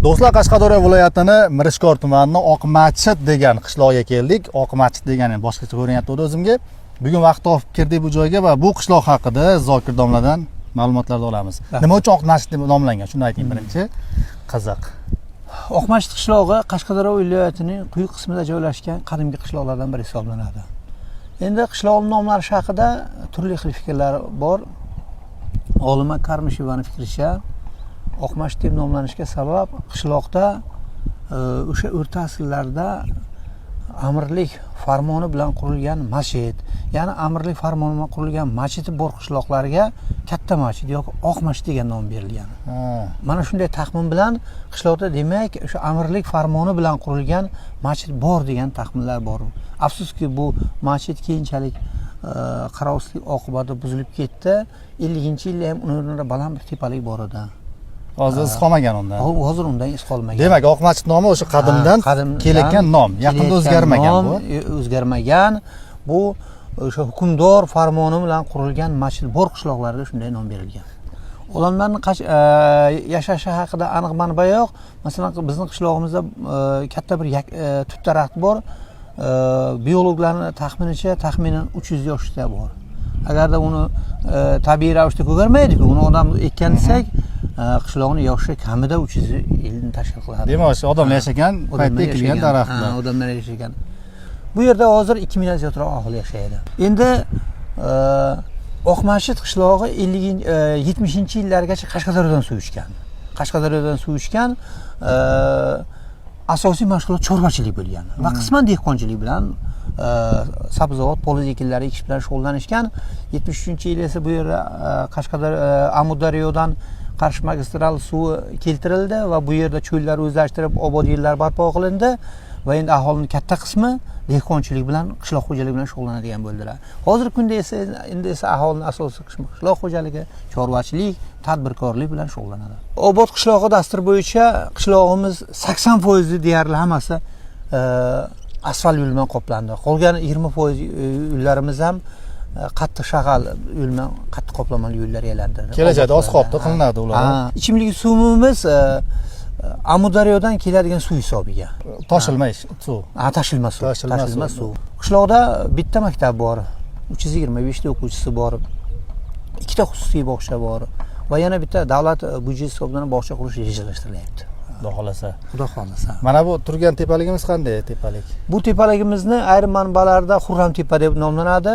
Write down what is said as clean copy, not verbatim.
Do'stlar, Qashqadaryo viloyatini Mirishkor tumanining Oqmachit degan qishloqqa keldik. Oqmachit degani boshqacha ko'rinyapti o'zimga. Bugun vaqt topib kirdik bu joyga va bu qishloq haqida Zokir domladan ma'lumotlar olamiz. Nima uchun Oqmachit deb nomlangan? Shuni ayting birinchi. Qiziq. Oqmachit qishlog'i Qashqadaryo viloyatining quyi qismida joylashgan qadimgi qishloqlardan biri hisoblanadi. Endi qishloq nomlari haqida turli xil fikrlar bor. Olima Karmishevaning fikricha Oqmachit deb nomlanishga sabab qishloqda o'sha o'rta asrlarda amirlik farmoni bilan qurilgan masjid, ya'ni amirlik farmoni bilan qurilgan masjidi bor qishloqlarga katta masjid yoki Oqmachit degan nom berilgan. Mana shunday taxmin bilan qishloqda demak o'sha amirlik farmoni bilan qurilgan masjid bor degan taxminlar bor. Afsuski bu masjid keyinchalik qarovsizlik oqibatida buzilib ketdi. 50-yilda ham uning baland bir tepalik bor edi. Hozir iz qolmagan undan. Hozir undan iz qolmagan. Demak, Oqmachit nomi o'sha qadimdan kelayotgan nom. Yaqinda o'zgarmagan bu. O'zgarmagan. Bu o'sha hukmdor farmoni bilan qurilgan masjid bor qishloqlarga shunday nom berilgan. Odamlarning yashashi haqida aniq manba yo'q. Masalan, bizning qishlog'imizda katta bir tut daraxt bor. Biologlarning taxminicha taxminan 300 yoshda bor. Agarda uni tabiiy ravishda ko'rmaydi-ku, uni odam ekkan desak, qishloqning yoshi kamida 300 yilni tashkil qiladi. Demak, odamlar yashagan paytda ekilgan daraxtlar. Odamlar yashagan. Bu yerda hozir 2000 dan ziyodroq aholi yashaydi. Endi Oqmachit qishlog'i 70-yillargacha Qashqadaryodan suv ichgan. Qashqadaryodan suv ichgan, asosiy mashg'ulot chorvachilik bo'lgan va qisman dehqonchilik bilan sabzavot, poliz ekinlari ekish bilan shug'ullanishgan. 73-yil esa bu yerda Qashqadaryo Amudaryodan Qarshi magistral suvi keltirildi va bu yerda cho'llar o'zlashtirib, obod yerlar barpo qilindi va endi aholining katta qismi dehqonchilik bilan, qishloq xo'jaligi bilan shug'ullanadigan bo'ldilar. Hozirgi kunda esa aholining asosiy qismi qishloq xo'jaligi, chorvachilik, tadbirkorlik bilan shug'ullanadi. Obod qishlog'i dasturi bo'yicha qishlog'imiz 80% deyarli hammasi asfalt yo'l bilan qoplandi. Qolgan 20% yo'llarimiz ham qattiq shag'al yo'l bilan qattiq qoplamali yo'llar aylantirildi. Kelajakda asfaltda qilinadi ular. Ichimlik suvimiz Amudaryodan keladigan suv hisobiga. Toshilmay suv. Tashilma suv. Qishloqda bitta maktab bor. 325 ta o'quvchisi bor. Ikkita xususiy bog'cha bor va yana bitta davlat byudjeti hisobidan bog'cha qurish rejalashtiryapti. Xudo xolasa. Xudo xolasa. Mana bu turgan tepaligimiz qanday tepalik? Bu tepaligimizni ayrim manbalarda Xurram tepa deb nomlanadi.